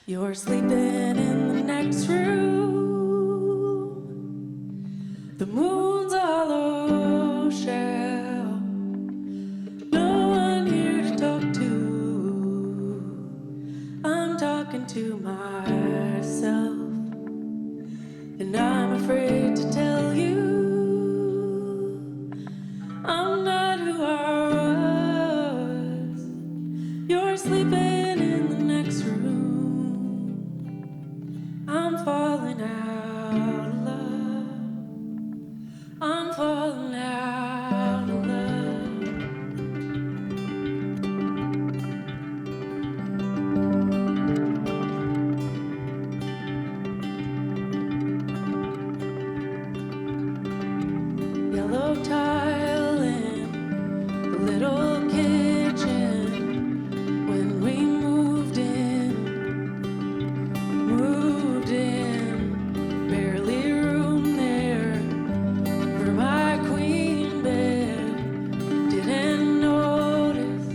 You're sleeping in the next room. The moon's a hollow shell. No one here to talk to. I'm talking to myself. And I'm afraid to tell you I'm not who I was. You're sleeping in the next room. I'm falling out of love. I'm falling out of love. Yellow tile in the little kitchen. When we moved in, barely room there for my queen bed. Didn't notice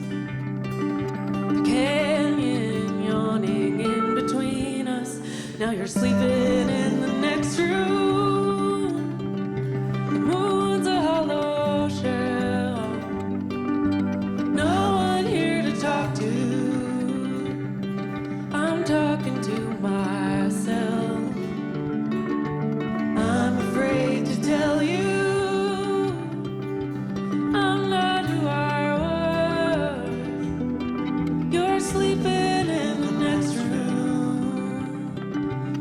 the canyon yawning in between us. Now you're sleeping in the next room. The moon's a hollow shell. No one here to talk to. I'm talking to myself. I'm afraid to tell you I'm not who I was. You're sleeping in the next room.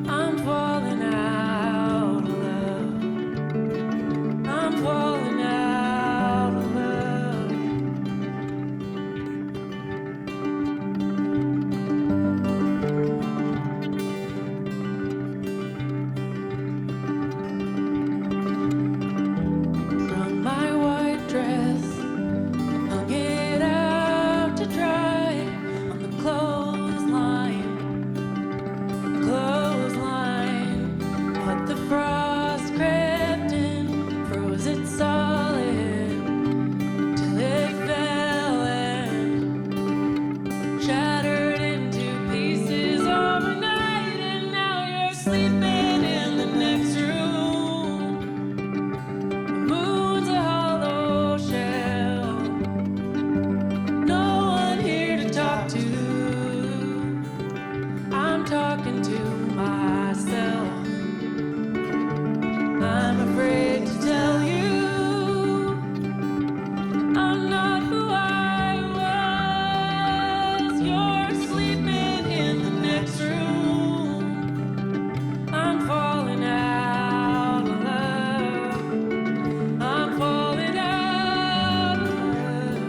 I'm falling out of love. I'm falling out of love. Wrung my white dress, hung it out to dry on the clothesline. But the frost crept in, froze it solid till it fell and shattered into pieces overnight. And now you're sleeping in the next room. The moon's a hollow shell. No one here to talk to. I'm talking to myself. I'm afraid to tell you I'm not who I was. You're sleeping in the next room. I'm falling out of love. I'm falling out of love.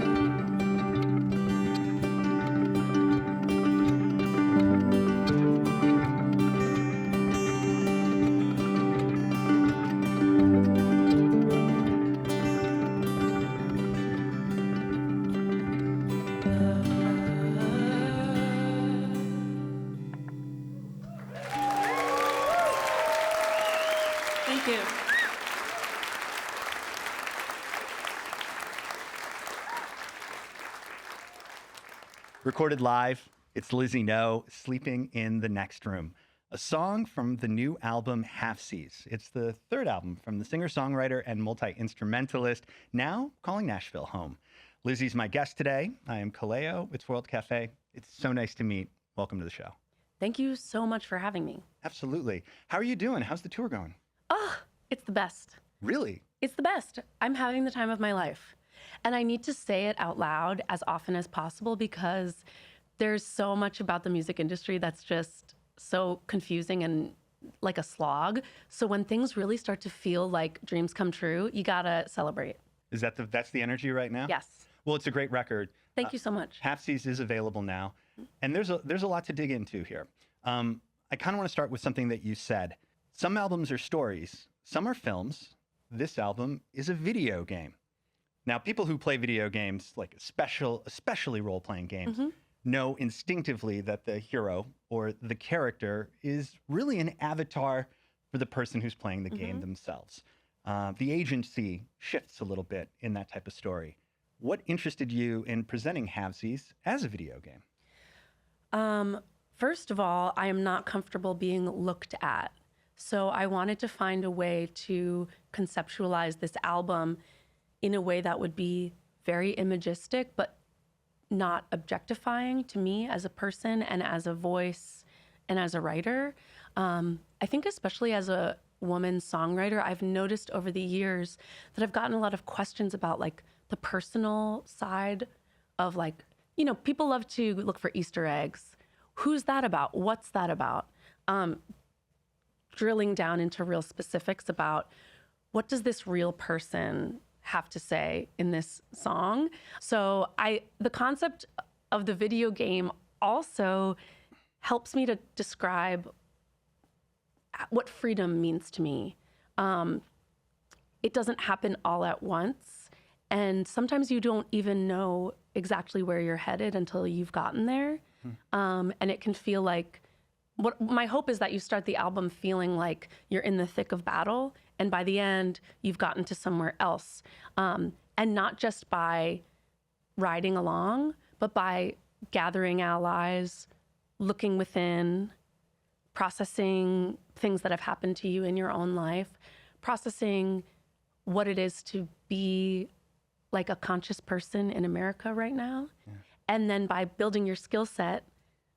Thank you. Recorded live, it's Lizzie No, Sleeping in the Next Room, a song from the new album Half Seas. It's the third album from the singer-songwriter and multi-instrumentalist, now calling Nashville home. Lizzie's my guest today. I am Kaleo. It's World Cafe. It's so nice to meet. Welcome to the show. Thank you so much for having me. Absolutely. How are you doing? How's the tour going? Oh, it's the best. Really? It's the best. I'm having the time of my life. And I need to say it out loud as often as possible because there's so much about the music industry that's just so confusing and like a slog. So when things really start to feel like dreams come true, you gotta celebrate. Is that that's the energy right now? Yes. Well, it's a great record. Thank you so much. Half Seas is available now. And there's a lot to dig into here. I kind of want to start with something that you said. Some albums are stories, some are films. This album is a video game. Now, people who play video games, like especially role-playing games, know instinctively that the hero or the character is really an avatar for the person who's playing the game themselves. The agency shifts a little bit in that type of story. What interested you in presenting Halvesies as a video game? First of all, I am not comfortable being looked at. So I wanted to find a way to conceptualize this album in a way that would be very imagistic, but not objectifying to me as a person and as a voice and as a writer. I think especially as a woman songwriter, I've noticed over the years that I've gotten a lot of questions about like the personal side of like, you know, people love to look for Easter eggs. Who's that about? What's that about? Drilling down into real specifics about what does this real person have to say in this song. So the concept of the video game also helps me to describe what freedom means to me. It doesn't happen all at once. And sometimes you don't even know exactly where you're headed until you've gotten there. And it can feel like, my hope is that you start the album feeling like you're in the thick of battle, and by the end, you've gotten to somewhere else. And not just by riding along, but by gathering allies, looking within, processing things that have happened to you in your own life, processing what it is to be like a conscious person in America right now. Yeah. And then by building your skill set,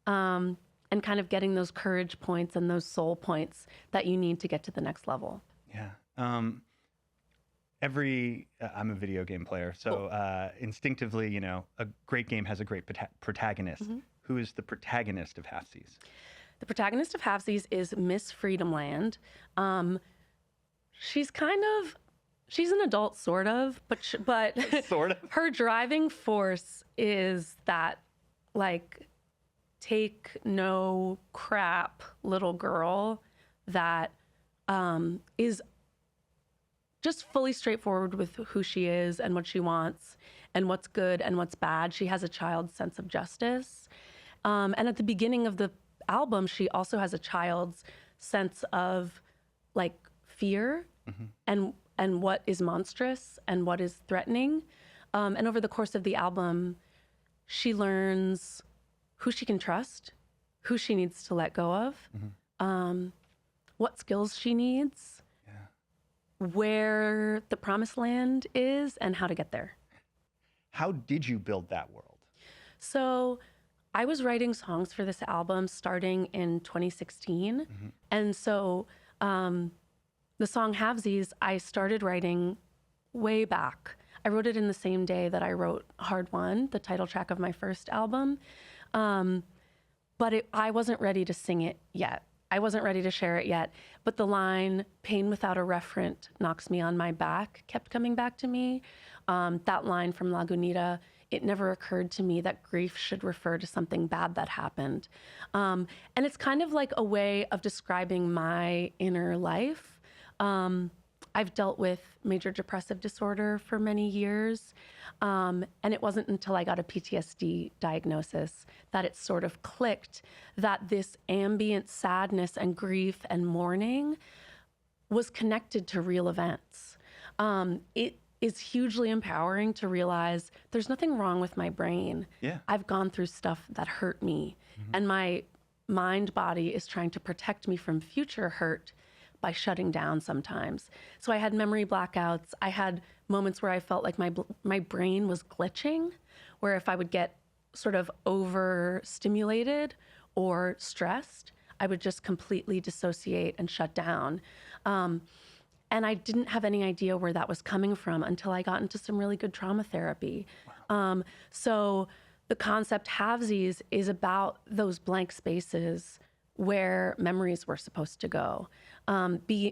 and kind of getting those courage points and those soul points that you need to get to the next level. Yeah. I'm a video game player, so instinctively, you know, a great game has a great protagonist. Mm-hmm. Who is the protagonist of Halfsies? The protagonist of Halfsies is Miss Freedomland. She's an adult, sort of, but sort of. Her driving force is that, like, take no crap little girl that is just fully straightforward with who she is and what she wants and what's good and what's bad. She has a child's sense of justice. And at the beginning of the album, she also has a child's sense of like fear mm-hmm. and what is monstrous and what is threatening. And over the course of the album, she learns who she can trust, who she needs to let go of, mm-hmm. What skills she needs, where the promised land is, and how to get there. How did you build that world? So I was writing songs for this album starting in 2016. Mm-hmm. And so the song Halfsies, I started writing way back. I wrote it in the same day that I wrote Hard One, the title track of my first album. But I wasn't ready to sing it yet. I wasn't ready to share it yet. But the line, "Pain without a referent knocks me on my back," kept coming back to me. That line from Lagunita, "It never occurred to me that grief should refer to something bad that happened." And it's kind of like a way of describing my inner life. I've dealt with major depressive disorder for many years. And it wasn't until I got a PTSD diagnosis that it sort of clicked that this ambient sadness and grief and mourning was connected to real events. It is hugely empowering to realize there's nothing wrong with my brain. Yeah. I've gone through stuff that hurt me, mm-hmm. and my mind body is trying to protect me from future hurt by shutting down sometimes. So I had memory blackouts. I had moments where I felt like my brain was glitching, where if I would get sort of overstimulated or stressed, I would just completely dissociate and shut down. And I didn't have any idea where that was coming from until I got into some really good trauma therapy. Wow. So the concept Halfsies is about those blank spaces where memories were supposed to go,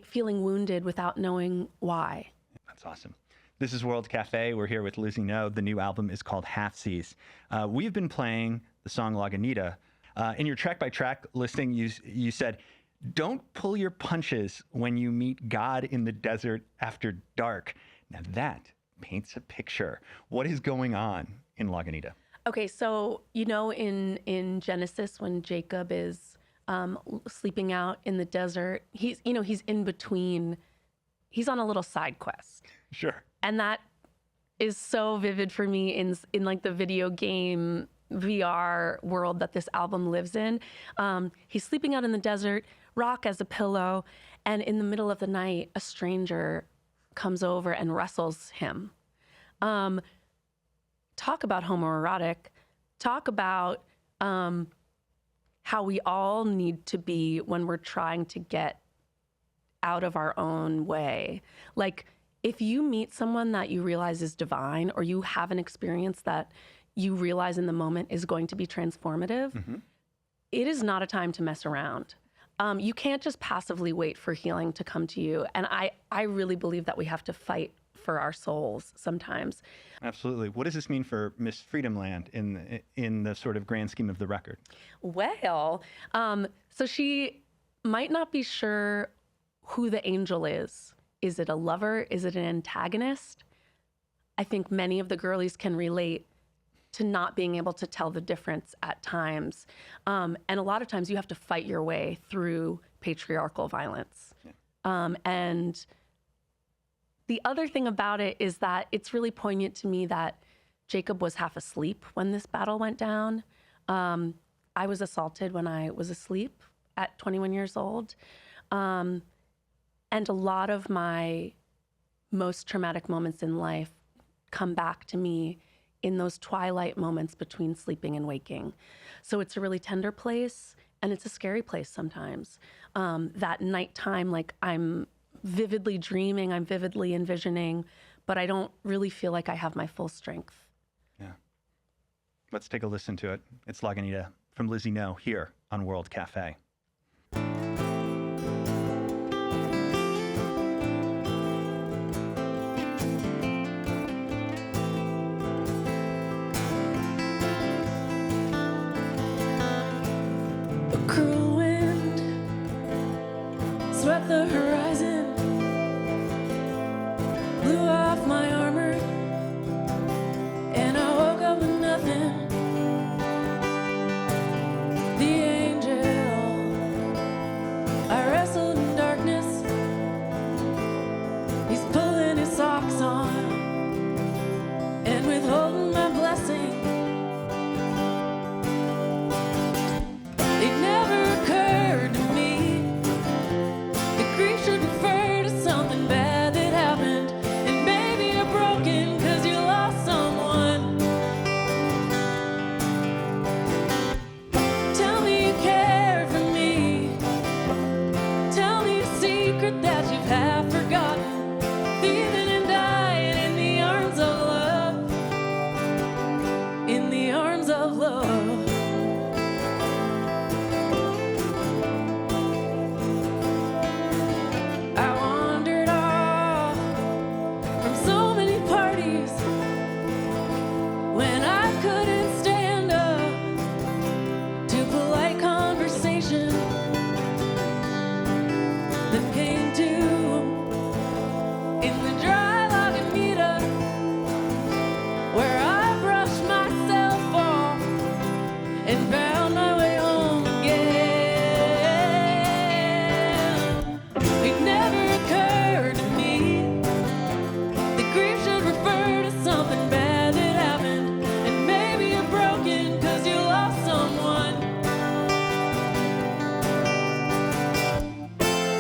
feeling wounded without knowing why. That's awesome. This is World Cafe. We're here with Lizzie No. The new album is called Halfsies. We've been playing the song Lagunita. In your track-by-track listing, you said, "Don't pull your punches when you meet God in the desert after dark." Now that paints a picture. What is going on in Lagunita? Okay, so you know in Genesis when Jacob is sleeping out in the desert, he's in between. He's on a little side quest. Sure. And that is so vivid for me in like the video game VR world that this album lives in. He's sleeping out in the desert, rock as a pillow, and in the middle of the night, a stranger comes over and wrestles him. Talk about homoerotic. Talk about how we all need to be when we're trying to get out of our own way. Like, if you meet someone that you realize is divine, or you have an experience that you realize in the moment is going to be transformative, it is not a time to mess around. You can't just passively wait for healing to come to you. And I really believe that we have to fight for our souls sometimes. Absolutely. What does this mean for Miss Freedom Land in the sort of grand scheme of the record? Well, so she might not be sure who the angel is. Is it a lover? Is it an antagonist? I think many of the girlies can relate to not being able to tell the difference at times. And a lot of times you have to fight your way through patriarchal violence. Yeah. And the other thing about it is that it's really poignant to me that Jacob was half asleep when this battle went down. I was assaulted when I was asleep at 21 years old. And a lot of my most traumatic moments in life come back to me in those twilight moments between sleeping and waking. So it's a really tender place, and it's a scary place sometimes. That nighttime, like, I'm vividly dreaming, I'm vividly envisioning, but I don't really feel like I have my full strength. Yeah. Let's take a listen to it. It's Lagunita from Lizzie No here on World Cafe. Cruel wind swept the horizon, blew off my armor, and I woke up with nothing. The angel, I wrestled in darkness. He's pulling his socks on and withholding my blessing. It never occurred to me that grief should refer to something bad that happened. And maybe you're broken 'cause you lost someone. Tell me you care for me. Tell me a secret that you've half forgotten. Thieving and dying in the arms of love. In the arms of love. I wandered off from so many parties when I couldn't stand up to polite conversation. Then came to in the dry Lagunita, where I brushed myself off and found my way home again. It never occurred to me that grief should refer to something bad that happened. And maybe you're broken 'cause you lost someone.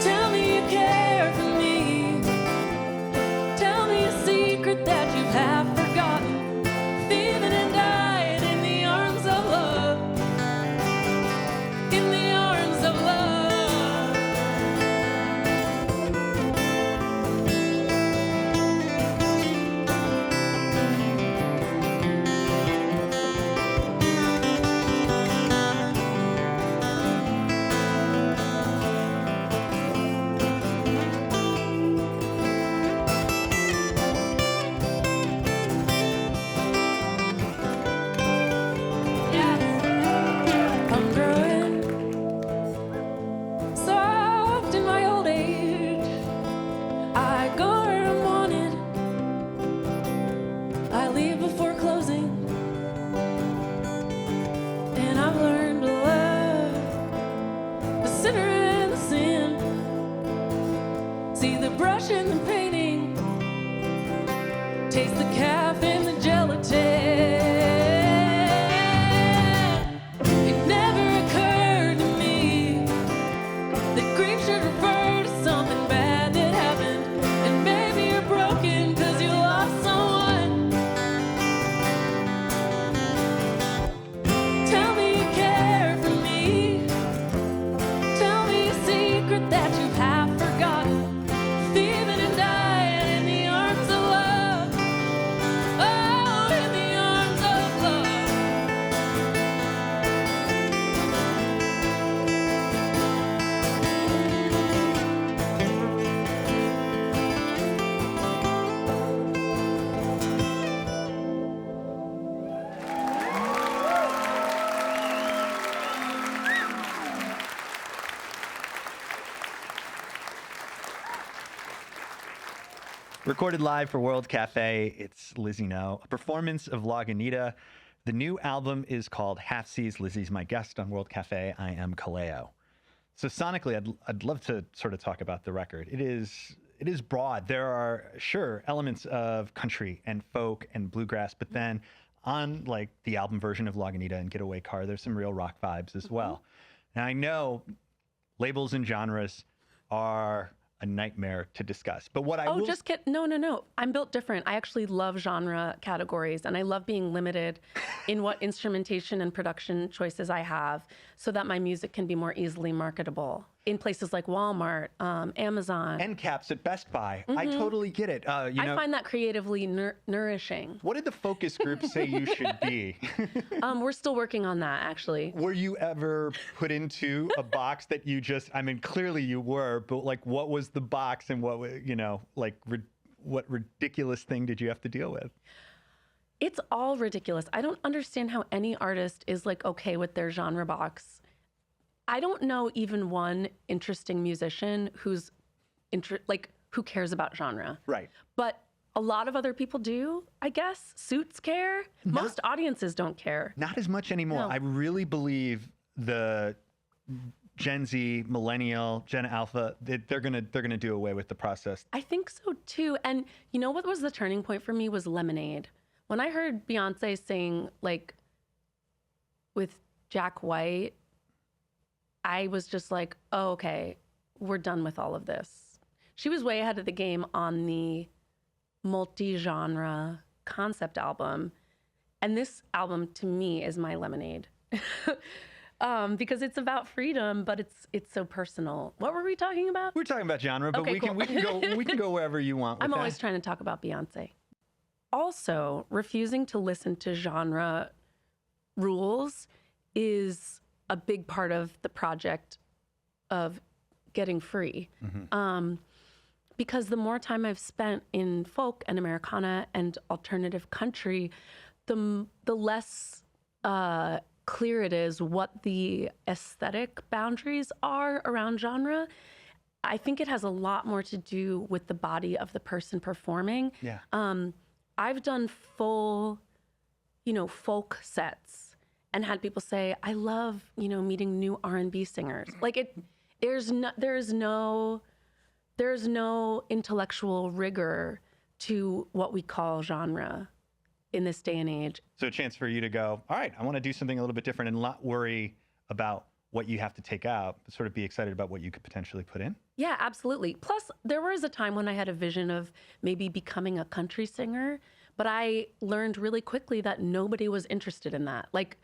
Tell me you care for me. Tell me a secret that you've half forgotten. Thieving and dying in the arms of love. In the arms of love. I'm growing soft in my old age. I go where I'm wanted. I leave before closing. And I've learned to love the sinner and the sin. See the brush and the painting. Taste the calf and the gelatin. Recorded live for World Cafe, it's Lizzie No, a performance of Lagunita. The new album is called Half Seas. Lizzie's my guest on World Cafe. I am Kaleo. So sonically, I'd love to sort of talk about the record. It is broad. There are, sure, elements of country and folk and bluegrass, but then on like the album version of Lagunita and Getaway Car, there's some real rock vibes as well. Now I know labels and genres are a nightmare to discuss, but what I will... just kidding. No. I'm built different. I actually love genre categories, and I love being limited in what instrumentation and production choices I have so that my music can be more easily marketable in places like Walmart, Amazon. End caps at Best Buy. I totally get it. I find that creatively nourishing. What did the focus group say you should be? We're still working on that, actually. Were you ever put into a box that you just, I mean, clearly you were, but like what was the box and what, what ridiculous thing did you have to deal with? It's all ridiculous. I don't understand how any artist is like okay with their genre box. I don't know even one interesting musician who's who cares about genre. Right. But a lot of other people do, I guess. Suits care. Most audiences don't care. Not as much anymore. No. I really believe the Gen Z, Millennial, Gen Alpha, they're gonna do away with the process. I think so too. And you know what was the turning point for me was Lemonade. When I heard Beyonce sing like with Jack White, I was just like, oh, okay, we're done with all of this. She was way ahead of the game on the multi-genre concept album. And this album to me is my Lemonade. Because it's about freedom, but it's so personal. What were we talking about? We're talking about genre, but Okay, we can go wherever you want with I'm that. always trying to talk about Beyonce. Also, refusing to listen to genre rules is a big part of the project of getting free. Because the more time I've spent in folk and Americana and alternative country, the less clear it is what the aesthetic boundaries are around genre. I think it has a lot more to do with the body of the person performing. Yeah. I've done full, folk sets and had people say, I love, meeting new R&B singers. Like there's no intellectual rigor to what we call genre in this day and age. So a chance for you to go, all right, I want to do something a little bit different and not worry about what you have to take out, but sort of be excited about what you could potentially put in. Yeah, absolutely. Plus, there was a time when I had a vision of maybe becoming a country singer, but I learned really quickly that nobody was interested in that. Like,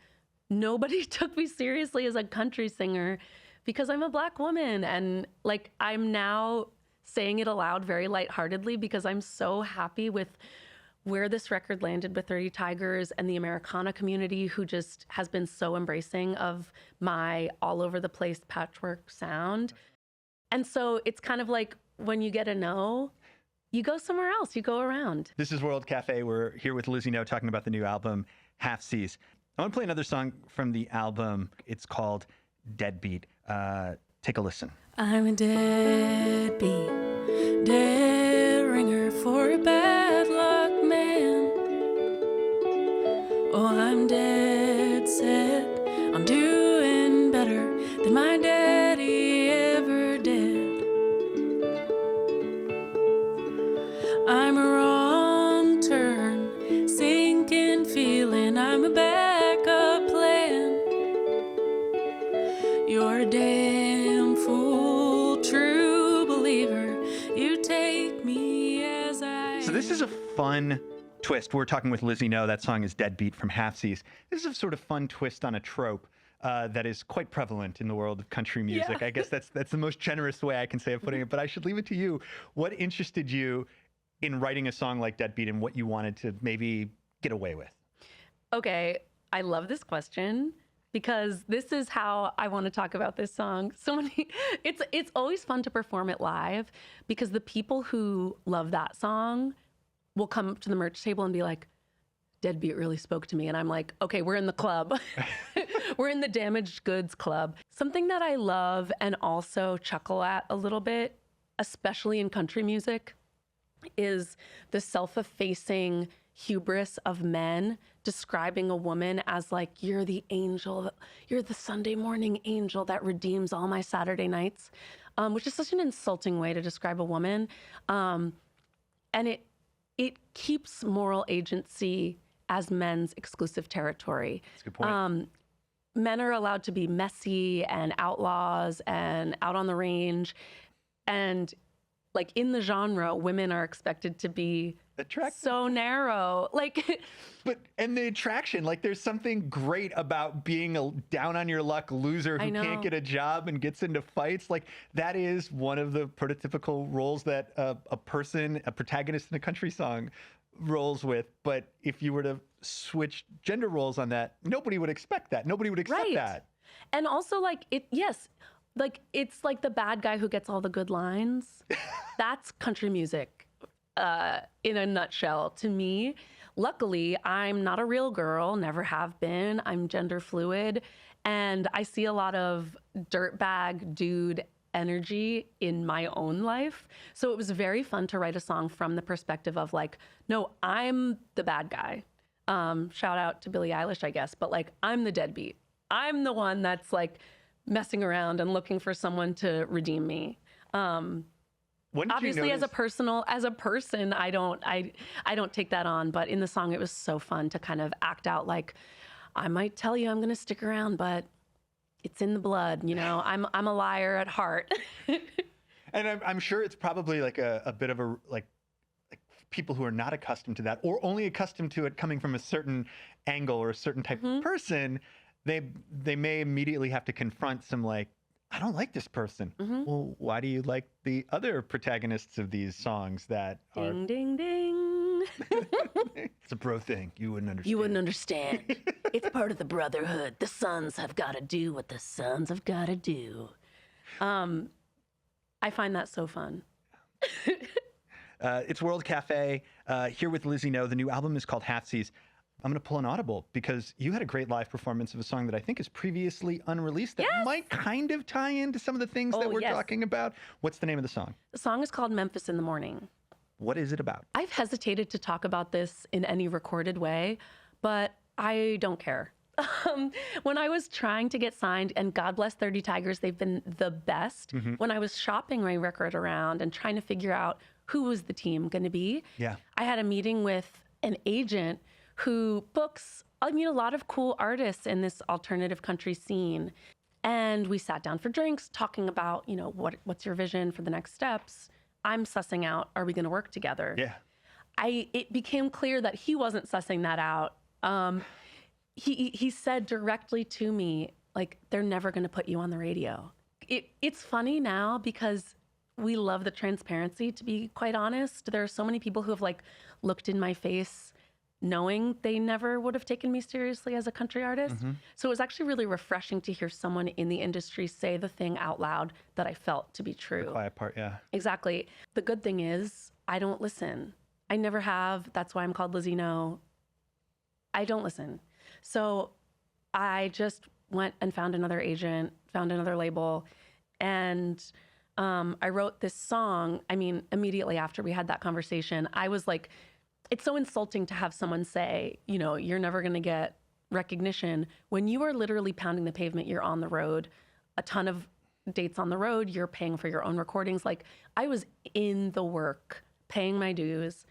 nobody took me seriously as a country singer because I'm a Black woman. And like, I'm now saying it aloud very lightheartedly because I'm so happy with where this record landed with 30 Tigers and the Americana community who just has been so embracing of my all over the place patchwork sound. And so it's kind of like when you get a no, you go somewhere else, you go around. This is World Cafe. We're here with Lizzie No talking about the new album, Half Seas. I want to play another song from the album. It's called Deadbeat. Take a listen. I'm a deadbeat, dead ringer for a bad luck man. Oh, I'm dead set on doing better than my daddy ever did. I'm a wrong turn, sinking feeling, I'm a backup plan. You're a damn fool, true believer, you take me as I So this is a fun twist. We're talking with Lizzie No. That song is Deadbeat from Half Seas. This is a sort of fun twist on a trope that is quite prevalent in the world of country music. Yeah. I guess that's the most generous way I can say of putting it, but I should leave it to you. What interested you in writing a song like Deadbeat and what you wanted to maybe get away with? Okay, I love this question because this is how I want to talk about this song. It's always fun to perform it live because the people who love that song will come up to the merch table and be like, Deadbeat really spoke to me. And I'm like, okay, we're in the club. We're in the damaged goods club. Something that I love and also chuckle at a little bit, especially in country music, is the self-effacing hubris of men describing a woman as like, you're the angel, you're the Sunday morning angel that redeems all my Saturday nights, which is such an insulting way to describe a woman. And it keeps moral agency as men's exclusive territory. That's a good point. Men are allowed to be messy and outlaws and out on the range. And like in the genre, women are expected to be Attractive. so narrow. Like, And the attraction, like there's something great about being a down on your luck loser I who can't know. get a job and gets into fights. Like that is one of the prototypical roles that a protagonist in a country song rolls with. But if you were to switch gender roles on that, nobody would expect that. Nobody would accept Right. that. and also like like it's like the bad guy who gets all the good lines. That's country music in a nutshell to me. Luckily, I'm not a real girl, never have been. I'm gender fluid. And I see a lot of dirtbag dude energy in my own life. So it was very fun to write a song from the perspective of like, no, I'm the bad guy. Shout out to Billie Eilish, I guess, but like, I'm the deadbeat. I'm the one that's like messing around and looking for someone to redeem me. When did Obviously, you as a person, I don't take that on. But in the song, it was so fun to kind of act out like, I might tell you I'm going to stick around, but it's in the blood. You know, I'm a liar at heart. And I'm sure it's probably like a bit of a like people who are not accustomed to that or only accustomed to it coming from a certain angle or a certain type of person, they may immediately have to confront some like, I don't like this person. Well, why do you like the other protagonists of these songs that are... Ding, ding, ding. It's a bro thing. You wouldn't understand. You wouldn't understand. It's part of the brotherhood. The sons have got to do what the sons have got to do. I find that so fun. It's World Cafe here with Lizzie No. The new album is called Halfsies. I'm going to pull an audible because you had a great live performance of a song that I think is previously unreleased that might kind of tie into some of the things that we're talking about. What's the name of the song? The song is called Memphis in the Morning. What is it about? I've hesitated to talk about this in any recorded way, but I don't care. When I was trying to get signed, and God bless 30 Tigers, they've been the best. When I was shopping my record around and trying to figure out who was the team going to be, I had a meeting with an agent who books, a lot of cool artists in this alternative country scene. And we sat down for drinks talking about, what's your vision for the next steps? I'm sussing out, are we going to work together? Yeah. It became clear that he wasn't sussing that out. He said directly to me, like, they're never going to put you on the radio. It's funny now because we love the transparency, to be quite honest. There are so many people who have like looked in my face knowing they never would have taken me seriously as a country artist. So it was actually really refreshing to hear someone in the industry say the thing out loud that I felt to be true. The quiet part, yeah. Exactly. The good thing is I don't listen. I never have. That's why I'm called Lizzie No. I don't listen. So I just went and found another agent, found another label, and I wrote this song. I mean, immediately after we had that conversation, I was like, it's so insulting to have someone say, you're never going to get recognition when you are literally pounding the pavement. You're on the road, a ton of dates on the road. You're paying for your own recordings. Like I was in the work, paying my dues,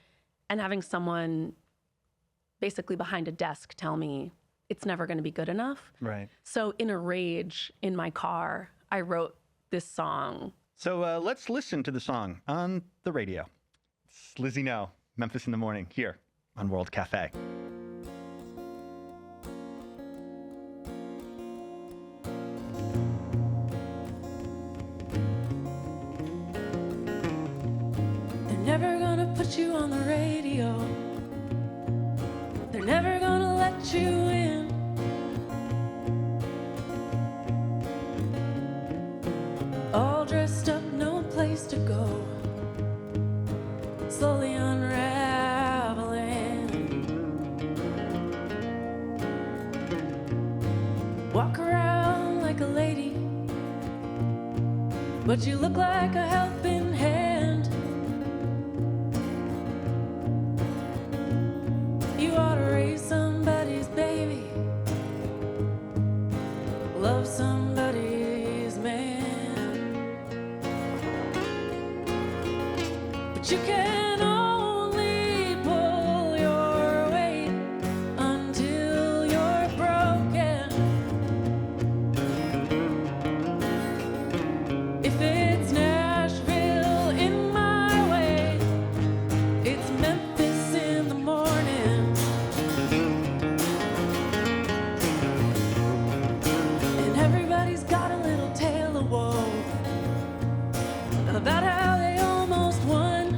and having someone basically behind a desk tell me it's never going to be good enough. Right. So in a rage in my car, I wrote this song. So let's listen to the song on the radio. It's Lizzie No, Memphis in the Morning, here on World Cafe. They're never gonna put you on the radio. They're never gonna let you in. All dressed up, no place to go. Slowly unraveling. Walk around like a lady, but you look like a helping hand. you can only pull your weight until you're broken. If it's Nashville in my way, it's Memphis in the morning. And everybody's got a little tale of woe about how they almost won.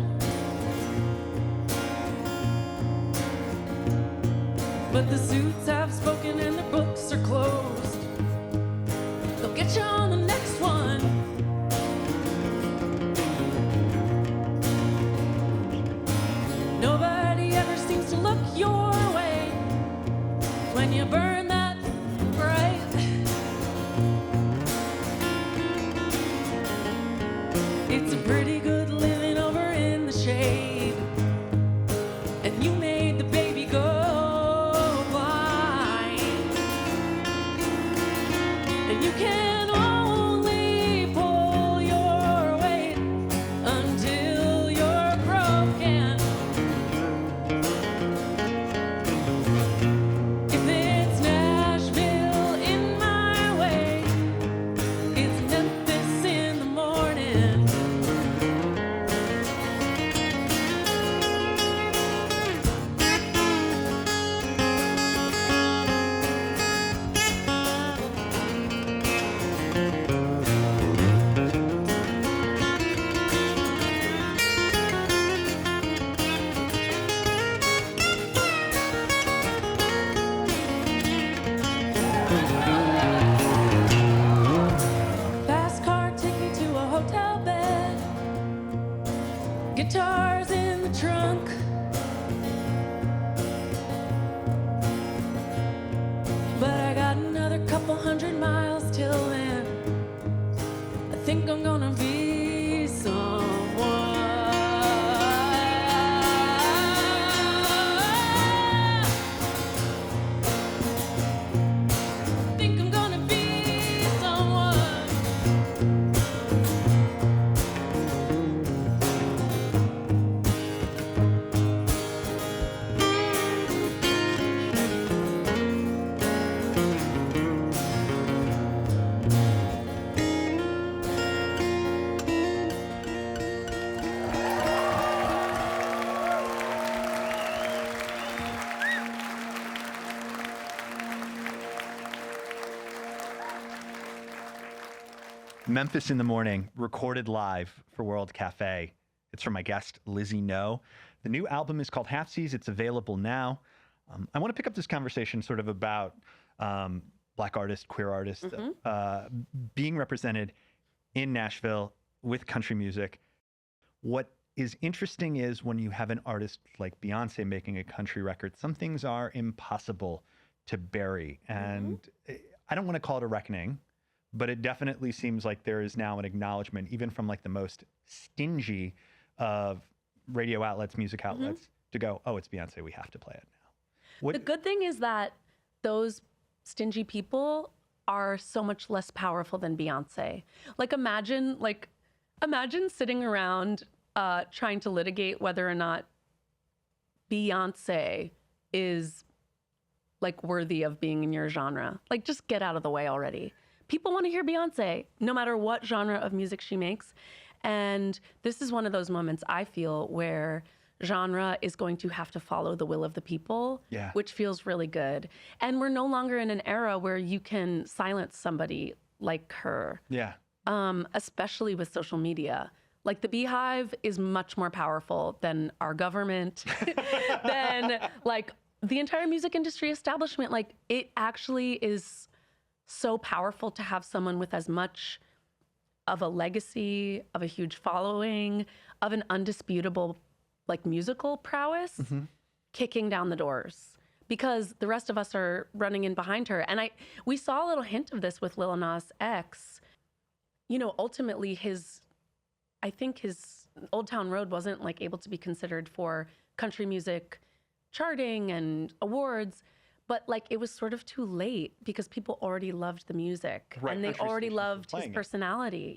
But the suits have spoken and the books are closed. They'll get you on the next one. Nobody ever seems to look your way when you burn that bright. It's a pretty good living over in the shade, and you made the baby go blind. And you can only pull your weight until you're broken. If it's Nashville in my way, it's Memphis in the morning. Fast car, take me to a hotel bed. Guitars in the trunk. But I got another couple 100 miles till then. I think I'm gonna be someone. Think I'm gonna be someone. Memphis in the Morning, recorded live for World Cafe. It's from my guest, Lizzie No. The new album is called Halfsies. It's available now. I want to pick up this conversation sort of about Black artists, queer artists, being represented in Nashville with country music. What is interesting is when you have an artist like Beyonce making a country record, some things are impossible to bury. And I don't want to call it a reckoning, but it definitely seems like there is now an acknowledgement, even from like the most stingy of radio outlets, music outlets, to go, oh, it's Beyonce, we have to play it now. The good thing is that those stingy people are so much less powerful than Beyonce. Like imagine sitting around trying to litigate whether or not Beyonce is like worthy of being in your genre. Like just get out of the way already. People want to hear Beyonce, no matter what genre of music she makes. And this is one of those moments I feel where genre is going to have to follow the will of the people, which feels really good. And we're no longer in an era where you can silence somebody like her, especially with social media. Like the Beehive is much more powerful than our government, than like the entire music industry establishment. Like it actually is so powerful to have someone with as much of a legacy, of a huge following, of an undisputable like musical prowess kicking down the doors, because the rest of us are running in behind her. And we saw a little hint of this with Lil Nas X. You know, ultimately I think his Old Town Road wasn't like able to be considered for country music charting and awards, but like it was sort of too late because people already loved the music and they already loved his personality.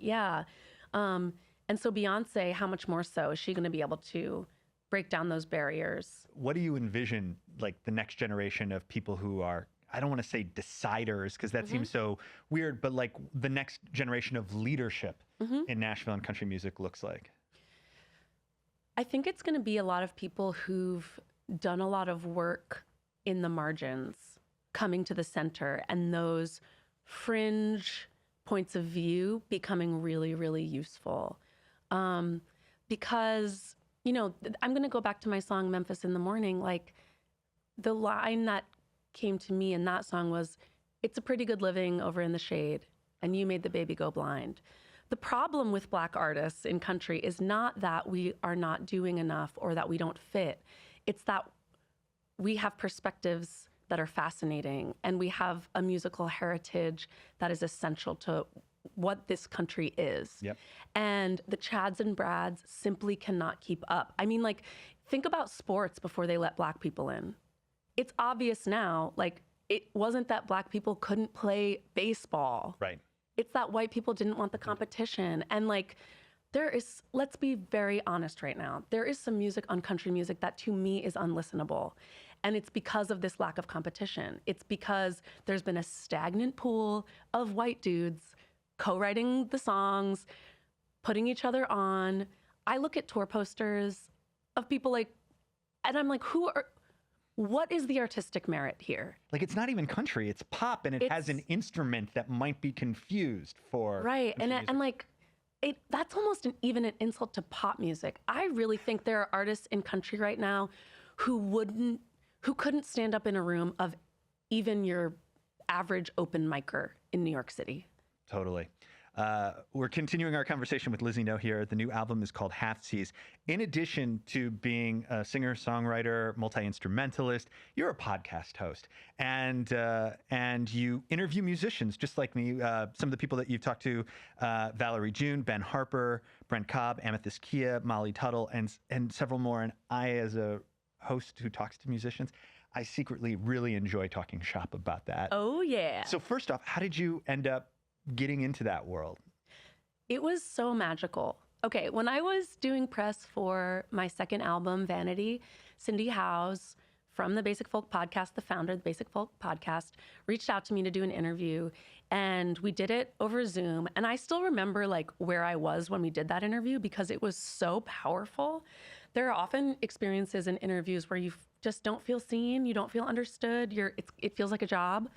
And so Beyonce, how much more so is she going to be able to break down those barriers? What do you envision, like the next generation of people who are, I don't want to say deciders because that seems so weird, but like the next generation of leadership in Nashville and country music looks like? I think it's going to be a lot of people who've done a lot of work in the margins coming to the center, and those fringe points of view becoming really, really useful. Because, you know, I'm going to go back to my song, Memphis in the Morning. Like, the line that came to me in that song was, "It's a pretty good living over in the shade, and you made the baby go blind." The problem with Black artists in country is not that we are not doing enough or that we don't fit. It's that we have perspectives that are fascinating, and we have a musical heritage that is essential to what this country is. Yep. And the Chads and Brads simply cannot keep up. I mean, like, think about sports before they let Black people in. It's obvious now, like, it wasn't that Black people couldn't play baseball. Right. It's that white people didn't want the competition. And like, there is, let's be very honest right now, there is some music on country music that to me is unlistenable. And it's because of this lack of competition. It's because there's been a stagnant pool of white dudes co-writing the songs, putting each other on. I look at tour posters of people like, and I'm like, what is the artistic merit here? Like, it's not even country, it's pop, and it has an instrument that might be confused for right. country music. And like, that's almost even an insult to pop music. I really think there are artists in country right now who couldn't stand up in a room of even your average open micer in New York City. Totally. We're continuing our conversation with Lizzie No here. The new album is called Half Seas. In addition to being a singer-songwriter, multi-instrumentalist, you're a podcast host, and you interview musicians just like me. Some of the people that you've talked to: Valerie June, Ben Harper, Brent Cobb, Amethyst Kia, Molly Tuttle, and several more. And I, as a host who talks to musicians, I secretly really enjoy talking shop about that. Oh yeah. So first off, how did you end up getting into that world? It was so magical. Okay, when I was doing press for my second album, Vanity, Cindy Howes from the Basic Folk Podcast, the founder of the Basic Folk Podcast, reached out to me to do an interview, and we did it over Zoom. And I still remember like where I was when we did that interview because it was so powerful. There are often experiences in interviews where you just don't feel seen, you don't feel understood, it feels like a job.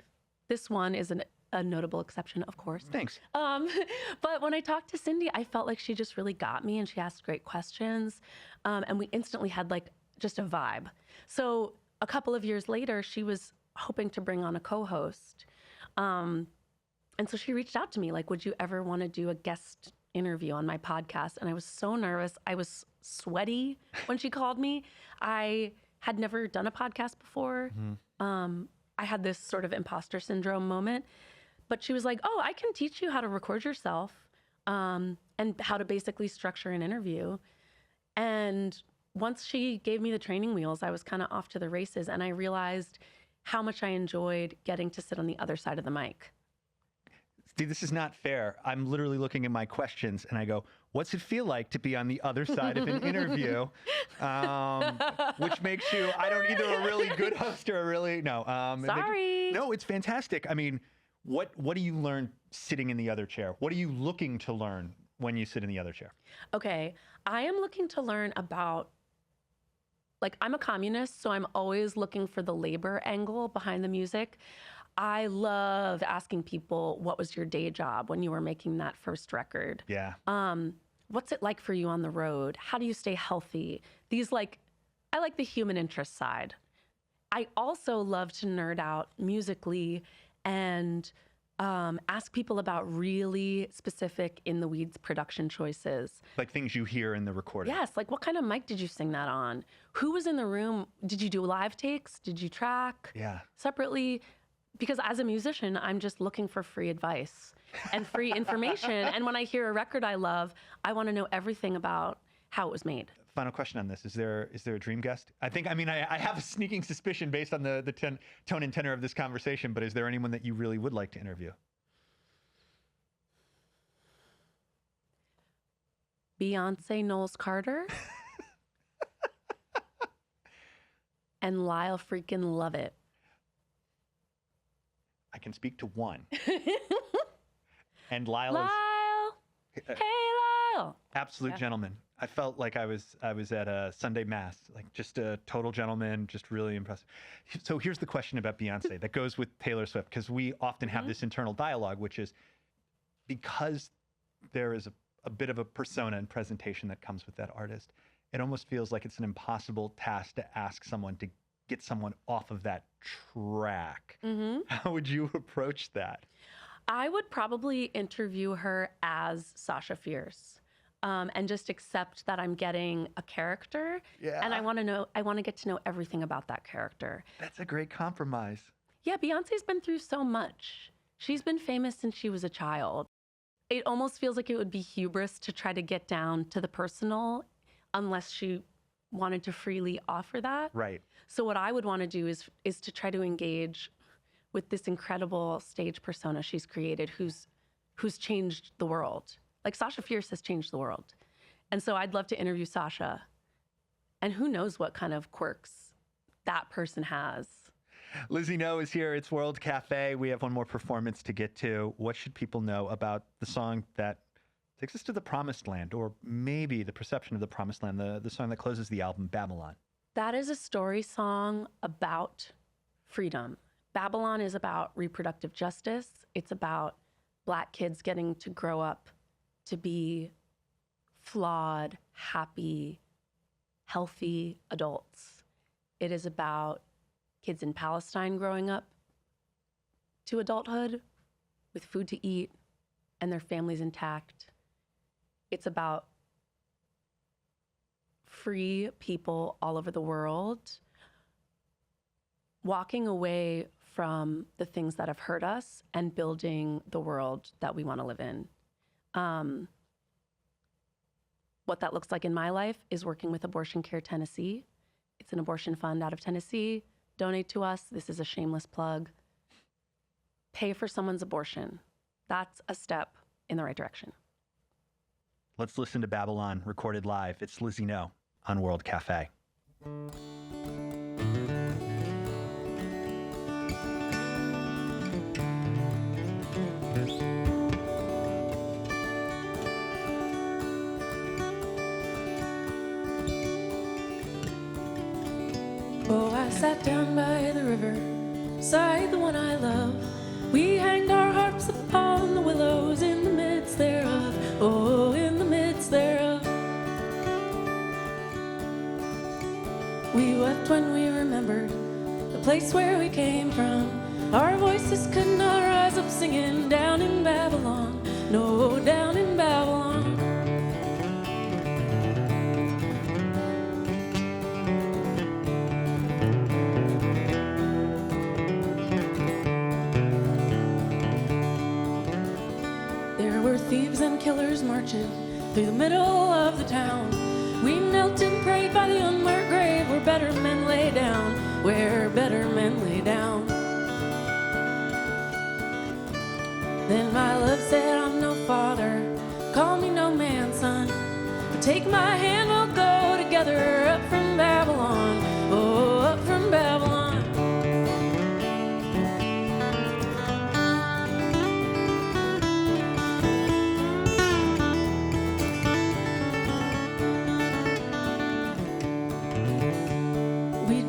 This one is a notable exception, of course. Thanks. But when I talked to Cindy, I felt like she just really got me, and she asked great questions. And we instantly had like just a vibe. So a couple of years later, she was hoping to bring on a co-host. And so she reached out to me like, would you ever want to do a guest interview on my podcast? And I was so nervous. I was sweaty when she called me. I had never done a podcast before. I had this sort of imposter syndrome moment. But she was like, oh, I can teach you how to record yourself and how to basically structure an interview. And once she gave me the training wheels, I was kind of off to the races. And I realized how much I enjoyed getting to sit on the other side of the mic. See, this is not fair. I'm literally looking at my questions and I go, what's it feel like to be on the other side of an interview? Which makes you, I don't either a really good host or a really, no. Sorry. No, it's fantastic. I mean, what do you learn sitting in the other chair? What are you looking to learn when you sit in the other chair? Okay, I am looking to learn about, like, I'm a communist, so I'm always looking for the labor angle behind the music. I love asking people, what was your day job when you were making that first record? Yeah. What's it like for you on the road? How do you stay healthy? I like the human interest side. I also love to nerd out musically and ask people about really specific in the weeds production choices. Like things you hear in the recording. Yes, like what kind of mic did you sing that on? Who was in the room? Did you do live takes? Did you track separately? Because as a musician, I'm just looking for free advice and free information. And when I hear a record I love, I want to know everything about how it was made. Final question on this. Is there a dream guest? I have a sneaking suspicion based on the tone and tenor of this conversation, but is there anyone that you really would like to interview? Beyonce Knowles Carter and Lyle freaking Lovett. I can speak to one. And Lyle is Lyle! Hey, Lyle! absolute gentleman. I felt like I was at a Sunday mass, like just a total gentleman, just really impressive. So here's the question about Beyonce that goes with Taylor Swift, because we often have this internal dialogue, which is because there is a bit of a persona and presentation that comes with that artist, it almost feels like it's an impossible task to ask someone to get someone off of that track. How would you approach that? I would probably interview her as Sasha Fierce, and just accept that I'm getting a character. Yeah. And I want to get to know everything about that character. That's a great compromise. Yeah, Beyonce's been through so much. She's been famous since she was a child. It almost feels like it would be hubris to try to get down to the personal unless she wanted to freely offer that. Right. So what I would want to do is to try to engage with this incredible stage persona she's created who's changed the world. Like Sasha Fierce has changed the world. And so I'd love to interview Sasha. And who knows what kind of quirks that person has. Lizzie No is here. It's World Cafe. We have one more performance to get to. What should people know about the song that takes us to the promised land, or maybe the perception of the promised land, the song that closes the album, Babylon? That is a story song about freedom. Babylon is about reproductive justice. It's about Black kids getting to grow up to be flawed, happy, healthy adults. It is about kids in Palestine growing up to adulthood with food to eat and their families intact. It's about free people all over the world walking away from the things that have hurt us and building the world that we want to live in. What that looks like in my life is working with Abortion Care Tennessee. It's an abortion fund out of Tennessee. Donate to us. This is a shameless plug. Pay for someone's abortion. That's a step in the right direction. Let's listen to Babylon, recorded live. It's Lizzie No on World Cafe. Oh, I sat down by the river, beside the one I love. We hanged our harps upon the willows in the midst thereof. Oh, in the midst thereof. We wept when we remembered the place where we came from. Our voices could not rise up singing down in Babylon. No, down in Babylon. Thieves and killers marching through the middle of the town. We knelt and prayed by the unmarked grave where better men lay down, where better men lay down. Then my love said, I'm no father, call me no man's son, but take my hand, we'll go together up from Babylon, oh, up from Babylon.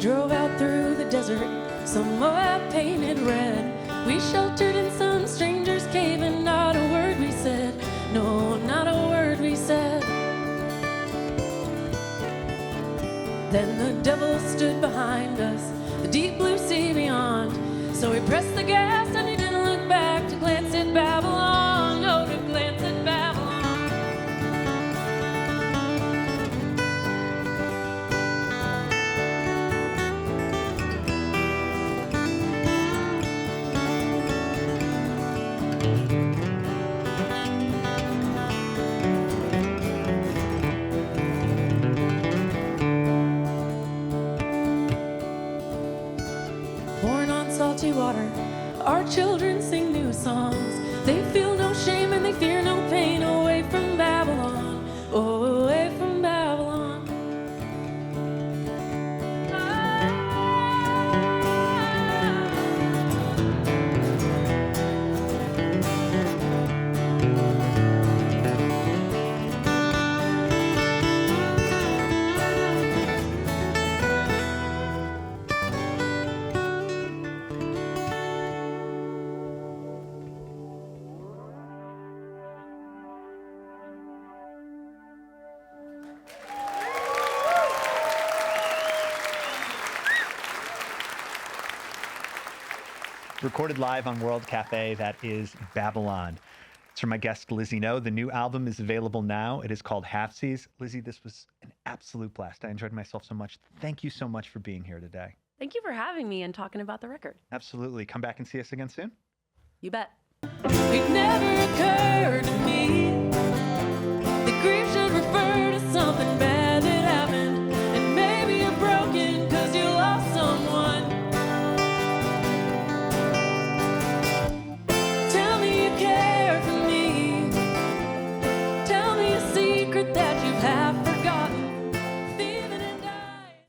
Drove out through the desert, some Moab painted red. We sheltered in some stranger's cave and not a word we said. No, not a word we said. Then the devil stood behind us, the deep blue sea beyond. So we pressed the gas and he didn't look back to glance at Babylon. Oh, to glance at Babylon. Salty water, our children sing new songs. They feel no shame and they fear no pain away from Babylon. Oh, Recorded live on World Cafe, that is Babylon. It's from my guest, Lizzie No. The new album is available now. It is called Halfsies. Lizzie, this was an absolute blast. I enjoyed myself so much. Thank you so much for being here today. Thank you for having me and talking about the record. Absolutely. Come back and see us again soon. You bet. It never occurred to me